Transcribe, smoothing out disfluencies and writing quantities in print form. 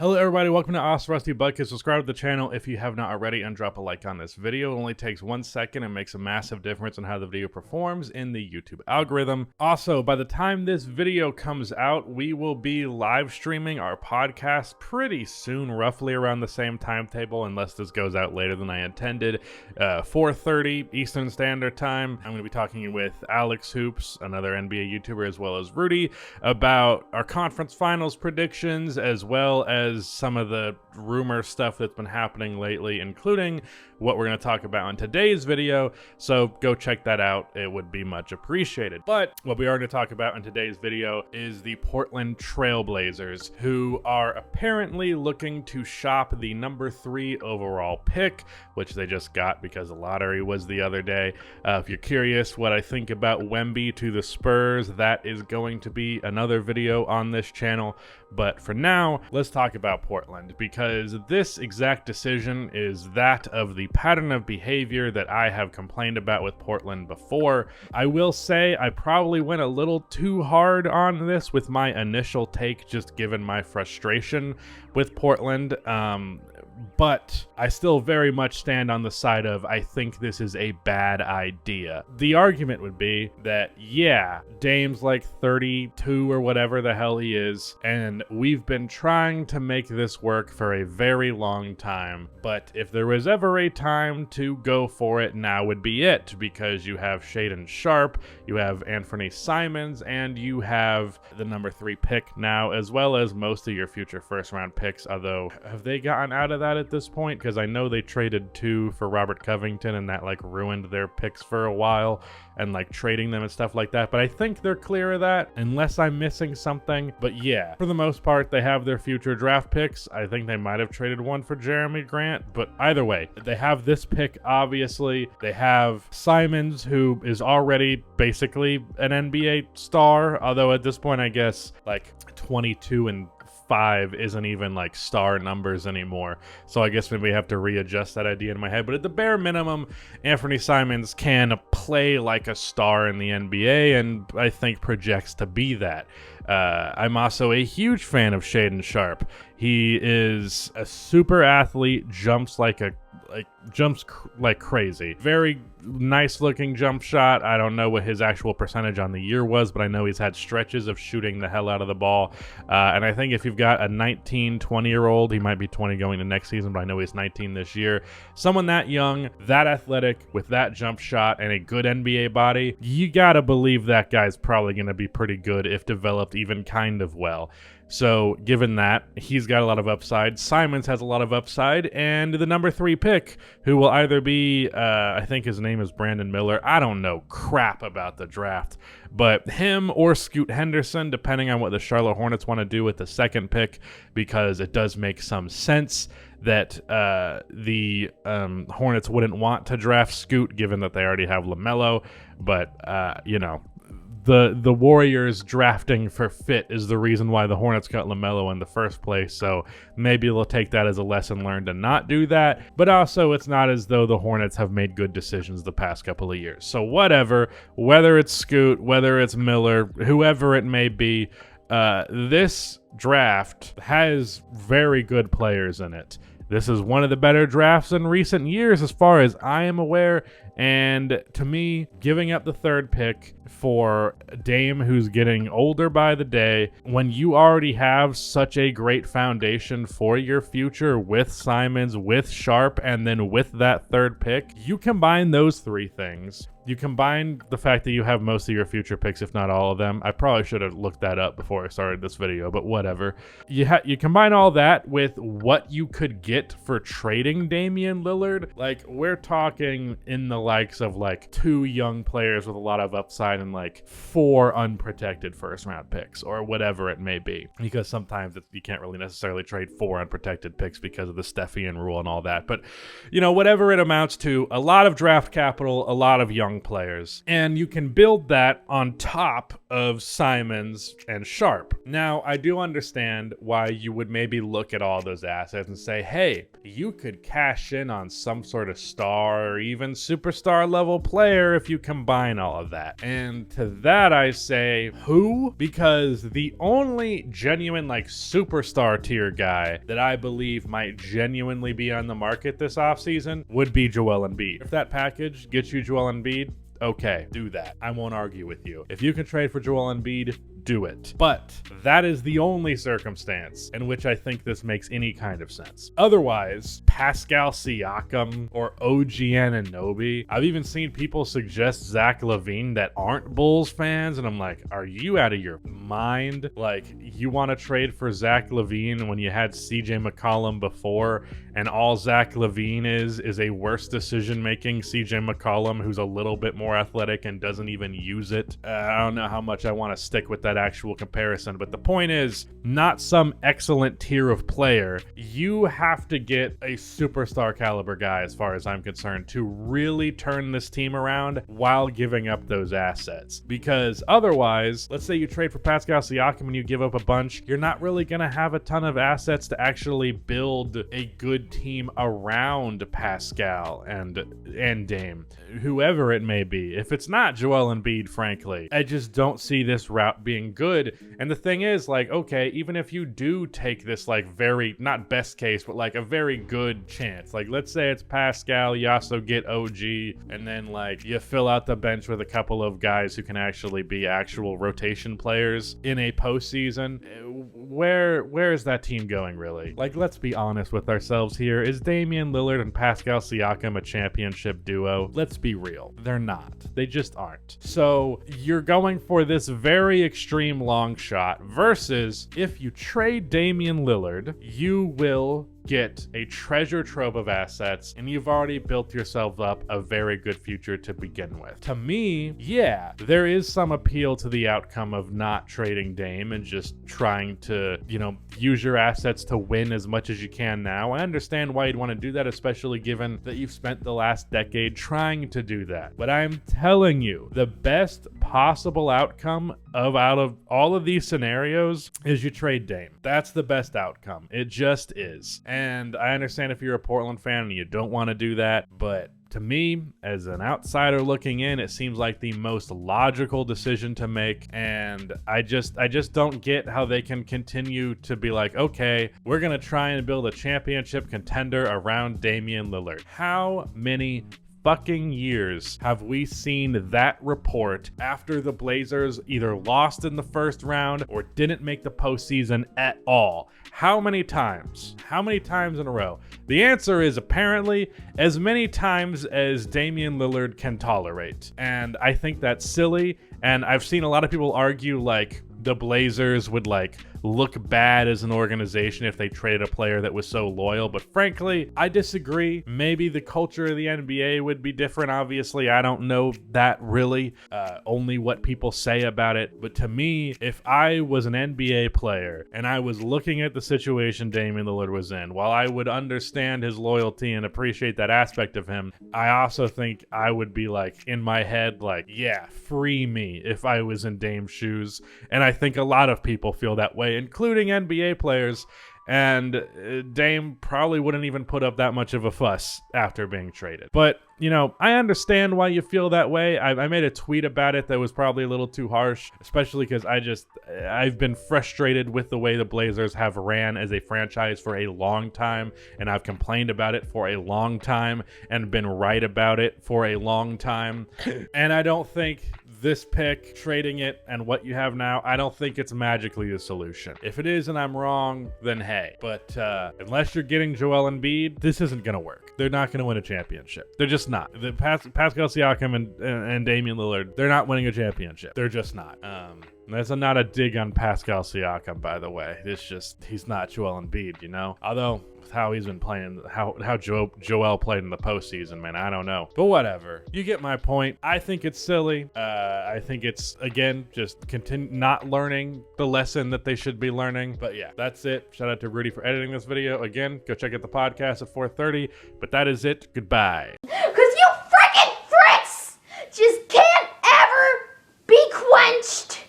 Hello everybody, welcome to Awesome Rusty Bucket. Subscribe to the channel if you have not already and drop a like on this video. It only takes 1 second and makes a massive difference in how the video performs in the YouTube algorithm. Also, by the time this video comes out, we will be live streaming our podcast pretty soon, roughly around the same timetable, unless this goes out later than I intended. 4:30 Eastern Standard Time. I'm going to be talking with Alex Hoops, another NBA YouTuber, as well as Rudy, about our conference finals predictions, as well as some of the rumor stuff that's been happening lately, including what we're going to talk about in today's video. So go check that out. It would be much appreciated. But what we are going to talk about in today's video is the Portland Trail Blazers, who are apparently looking to shop the number 3 overall pick, which they just got because the lottery was the other day. If you're curious what I think about Wemby to the Spurs, that is going to be another video on this channel. But for now, let's talk about Portland, because this exact decision is that of the pattern of behavior that I have complained about with Portland before. I will say I probably went a little too hard on this with my initial take, just given my frustration with Portland. But I still very much stand on the side of I think this is a bad idea. The argument would be that, yeah, Dame's like 32 or whatever the hell he is, and we've been trying to make this work for a very long time. But if there was ever a time to go for it, now would be it, because you have Shaedon Sharpe, you have Anthony Simons, and you have the number 3 pick now, as well as most of your future first round picks. Although, have they gotten out of that at this point? Because I know they traded 2 for Robert Covington, and that like ruined their picks for a while, and like trading them and stuff like that. But I think they're clear of that, unless I'm missing something. But yeah, for the most part, they have their future draft picks. I think they might have traded 1 for Jeremy Grant, but either way, they have this pick, obviously. They have Simons, who is already basically an NBA star, although at this point, I guess like 22 and 5 isn't even like star numbers anymore. So I guess maybe I have to readjust that idea in my head. But at the bare minimum, Anthony Simons can play like a star in the NBA, and I think projects to be that. I'm also a huge fan of Shaedon Sharpe. He is a super athlete, jumps like crazy. Very nice looking jump shot. I don't know what his actual percentage on the year was, but I know he's had stretches of shooting the hell out of the ball. And I think if you've got a 19, 20-year-old, he might be 20 going to next season, but I know he's 19 this year. Someone that young, that athletic, with that jump shot and a good NBA body, you gotta believe that guy's probably gonna be pretty good if developed even kind of well. So given that, he's got a lot of upside. Simons has a lot of upside, and the number 3 pick, who will either be, I think his name is Brandon Miller. I don't know crap about the draft, but him or Scoot Henderson, depending on what the Charlotte Hornets want to do with the 2nd pick, because it does make some sense that the Hornets wouldn't want to draft Scoot, given that they already have LaMelo. But, you know, the Warriors drafting for fit is the reason why the Hornets got LaMelo in the first place, so maybe they'll take that as a lesson learned and not do that. But also, it's not as though the Hornets have made good decisions the past couple of years. So whatever, whether it's Scoot, whether it's Miller, whoever it may be, this draft has very good players in it. This is one of the better drafts in recent years as far as I am aware, and to me, giving up the 3rd pick for Dame, who's getting older by the day, when you already have such a great foundation for your future with Simons, with Sharpe, and then with that 3rd pick, you combine those 3 things. You combine the fact that you have most of your future picks, if not all of them. I probably should have looked that up before I started this video, but whatever. You combine all that with what you could get for trading Damian Lillard. Like, we're talking in the likes of like 2 young players with a lot of upside and like 4 unprotected first round picks, or whatever it may be. Because sometimes you can't really necessarily trade 4 unprotected picks because of the Stephian rule and all that. But, you know, whatever it amounts to, a lot of draft capital, a lot of young young players. And you can build that on top of Simons and Sharp. Now, I do understand why you would maybe look at all those assets and say, hey, you could cash in on some sort of star or even superstar level player if you combine all of that. And to that I say, who? Because the only genuine like superstar tier guy that I believe might genuinely be on the market this offseason would be Joel Embiid. If that package gets you Joel Embiid, okay, do that. I won't argue with you. If you can trade for Joel Embiid, do it. But that is the only circumstance in which I think this makes any kind of sense. Otherwise, Pascal Siakam or OG Anunoby. I've even seen people suggest Zach LaVine that aren't Bulls fans, and I'm like, are you out of your mind? Like, you want to trade for Zach LaVine when you had CJ McCollum before, and all Zach LaVine is a worse decision-making CJ McCollum who's a little bit more athletic and doesn't even use it. I don't know how much I want to stick with that actual comparison, but the point is, not some excellent tier of player. You have to get a superstar caliber guy, as far as I'm concerned, to really turn this team around while giving up those assets. Because otherwise, let's say you trade for Pascal Siakam and you give up a bunch, you're not really going to have a ton of assets to actually build a good team around Pascal and Dame, whoever it may be. If it's not Joel Embiid, frankly, I just don't see this route being good. And the thing is, like, okay, even if you do take this like very, not best case, but like a very good chance, like let's say it's Pascal, you also get OG, and then like you fill out the bench with a couple of guys who can actually be actual rotation players in a postseason, where is that team going really? Like, let's be honest with ourselves here. Is Damian Lillard and Pascal Siakam a championship duo? Let's be real. They're not. They just aren't. So you're going for this very extreme long shot versus if you trade Damian Lillard, you will get a treasure trove of assets, and you've already built yourself up a very good future to begin with. To me, yeah, there is some appeal to the outcome of not trading Dame and just trying to, use your assets to win as much as you can now. I understand why you'd want to do that, especially given that you've spent the last decade trying to do that. But I'm telling you, the best possible outcome out of all of these scenarios is you trade Dame. That's the best outcome. It just is. And I understand if you're a Portland fan and you don't want to do that, but to me, as an outsider looking in, it seems like the most logical decision to make, and I just don't get how they can continue to be like, okay, we're gonna try and build a championship contender around Damian Lillard. How many fucking years have we seen that report after the Blazers either lost in the first round or didn't make the postseason at all? How many times? How many times in a row? The answer is apparently as many times as Damian Lillard can tolerate. And I think that's silly. And I've seen a lot of people argue like the Blazers would like look bad as an organization if they traded a player that was so loyal, but frankly, I disagree. Maybe the culture of the NBA would be different. Obviously, I don't know that really, only what people say about it. But to me, if I was an NBA player and I was looking at the situation Damian Lillard was in, while I would understand his loyalty and appreciate that aspect of him, I also think I would be like, in my head, like, yeah, free me if I was in Dame's shoes. And I think a lot of people feel that way, including NBA players, and Dame probably wouldn't even put up that much of a fuss after being traded. But, I understand why you feel that way. I made a tweet about it that was probably a little too harsh, especially because I've been frustrated with the way the Blazers have ran as a franchise for a long time, and I've complained about it for a long time and been right about it for a long time. And I don't think this pick, trading it, and what you have now, I don't think it's magically the solution. If it is and I'm wrong, then hey. But unless you're getting Joel Embiid, this isn't going to work. They're not going to win a championship. They're just not. The Pascal Siakam and Damian Lillard, they're not winning a championship. They're just not. That's not a dig on Pascal Siakam, by the way. It's just, he's not Joel Embiid, Although, with how he's been playing, how Joel played in the postseason, man, I don't know. But whatever. You get my point. I think it's silly. I think it's, again, just continue not learning the lesson that they should be learning. But yeah, that's it. Shout out to Rudy for editing this video. Again, go check out the podcast at 4:30. But that is it. Goodbye. 'Cause you freaking freaks just can't ever be quenched.